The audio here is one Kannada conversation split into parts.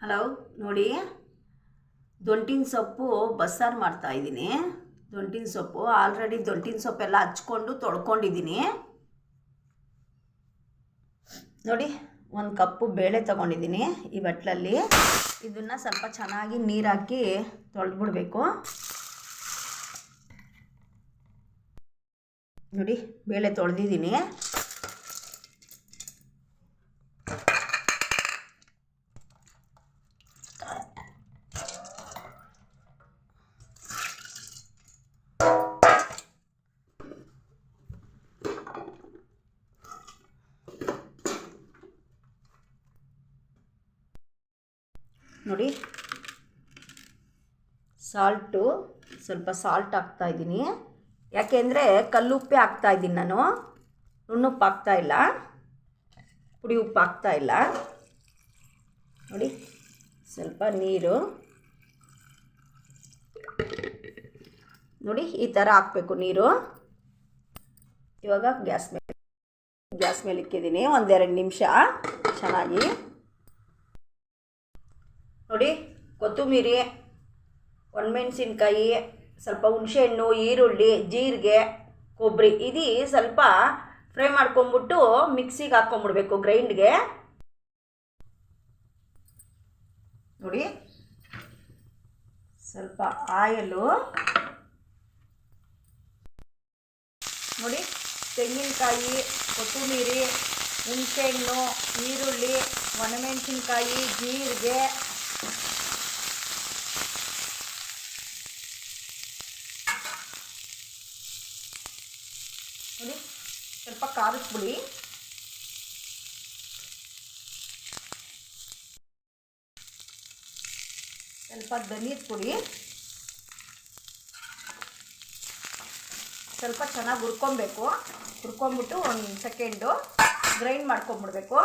ಹಲೋ ನೋಡಿ, ದೊಂಟಿನ ಸೊಪ್ಪು ಬಸ್ಸಾರು ಮಾಡ್ತಾಯಿದ್ದೀನಿ. ದೊಂಟಿನ ಸೊಪ್ಪು ಆಲ್ರೆಡಿ ದೊಂಟಿನ ಸೊಪ್ಪೆಲ್ಲ ಹಚ್ಕೊಂಡು ತೊಳ್ಕೊಂಡಿದ್ದೀನಿ. ನೋಡಿ, 1 ಕಪ್ಪು ಬೇಳೆ ತೊಗೊಂಡಿದ್ದೀನಿ ಈ ಬಟ್ಲಲ್ಲಿ. ಇದನ್ನು ಸ್ವಲ್ಪ ಚೆನ್ನಾಗಿ ನೀರು ಹಾಕಿ ತೊಳೆದ್ಬಿಡ್ಬೇಕು. ನೋಡಿ, ಬೇಳೆ ತೊಳೆದಿದ್ದೀನಿ. ನೋಡಿ, ಸ್ವಲ್ಪ ಸಾಲ್ಟ್ ಹಾಕ್ತಾಯಿದ್ದೀನಿ. ಯಾಕೆಂದರೆ ಕಲ್ಲುಪ್ಪೇ ಹಾಕ್ತಾಯಿದ್ದೀನಿ ನಾನು, ನುಣ್ಣುಪ್ಪು ಹಾಕ್ತಾಯಿಲ್ಲ, ಪುಡಿ ಉಪ್ಪು ಹಾಕ್ತಾಯಿಲ್ಲ. ನೋಡಿ, ಸ್ವಲ್ಪ ನೀರು ನೋಡಿ ಈ ಥರ ಹಾಕಬೇಕು ನೀರು. ಇವಾಗ ಗ್ಯಾಸ್ ಮೇಲೆ ಇಕ್ಕಿದ್ದೀನಿ 1-2 ನಿಮಿಷ ಚೆನ್ನಾಗಿ. ನೋಡಿ, ಕೊತ್ತಂಬರಿ, ಒಣಮೆಣಸಿನ್ಕಾಯಿ, ಸ್ವಲ್ಪ ಹುಣಸೆಹಣ್ಣು, ಈರುಳ್ಳಿ, ಜೀರಿಗೆ, ಕೊಬ್ಬರಿ ಇದು ಸ್ವಲ್ಪ ಫ್ರೈ ಮಾಡ್ಕೊಂಬಿಟ್ಟು ಮಿಕ್ಸಿಗೆ ಹಾಕ್ಕೊಂಬಿಡ್ಬೇಕು, ಗ್ರೈಂಡ್ಗೆ. ನೋಡಿ, ಸ್ವಲ್ಪ ಆಯಿಲು. ನೋಡಿ, ತೆಂಗಿನಕಾಯಿ, ಕೊತ್ತಂಬರಿ, ಹುಣಸೆಹಣ್ಣು, ಈರುಳ್ಳಿ, ಒಣಮೆಣಸಿನ್ಕಾಯಿ, ಜೀರಿಗೆ, ನೋಡಿ ಸ್ವಲ್ಪ ಖಾರದ ಪುಡಿ, ಸ್ವಲ್ಪ ಧನಿಯದ ಪುಡಿ, ಸ್ವಲ್ಪ ಚೆನ್ನಾಗಿ ಹುರ್ಕೊಂಬಿಟ್ಟು 1 ಸೆಕೆಂಡು ಗ್ರೈಂಡ್ ಮಾಡ್ಕೊಂಬಿಡ್ಬೇಕು.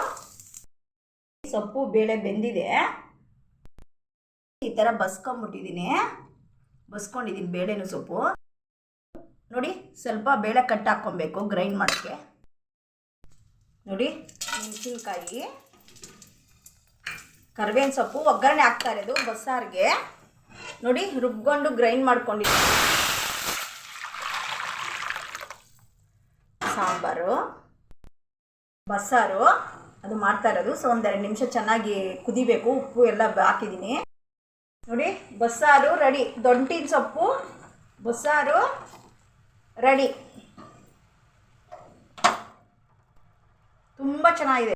ಸೊಪ್ಪು ಬೇಳೆ ಬೆಂದಿದೆ. ಈ ಥರ ಬಸ್ಕೊಂಡಿದ್ದೀನಿ ಬೇಳೆನೂ ಸೊಪ್ಪು. ನೋಡಿ, ಸ್ವಲ್ಪ ಬೇಳೆ ಕಟ್ ಹಾಕ್ಕೊಬೇಕು ಗ್ರೈಂಡ್ ಮಾಡೋಕ್ಕೆ. ನೋಡಿ, ಮೆಣಸಿನ್ಕಾಯಿ, ಕರಿಬೇವಿನ ಸೊಪ್ಪು ಒಗ್ಗರಣೆ ಹಾಕ್ತಾ ಇರೋದು ಬಸ್ಸಾರಿಗೆ. ನೋಡಿ, ರುಬ್ಕೊಂಡು ಗ್ರೈಂಡ್ ಮಾಡ್ಕೊಂಡಿದ್ದೀನಿ. ಸಾಂಬಾರು, ಬಸ್ಸಾರು ಅದು ಮಾಡ್ತಾ ಇರೋದು. 1-2 ನಿಮಿಷ ಚೆನ್ನಾಗಿ ಕುದಿಬೇಕು. ಉಪ್ಪು ಎಲ್ಲ ಹಾಕಿದ್ದೀನಿ. ನೋಡಿ, ಬಸ್ಸಾರು ರೆಡಿ. ದೊಂಟಿನ ಸೊಪ್ಪು ಬಸ್ಸಾರು ರೆಡಿ. ತುಂಬ ಚೆನ್ನಾಗಿದೆ.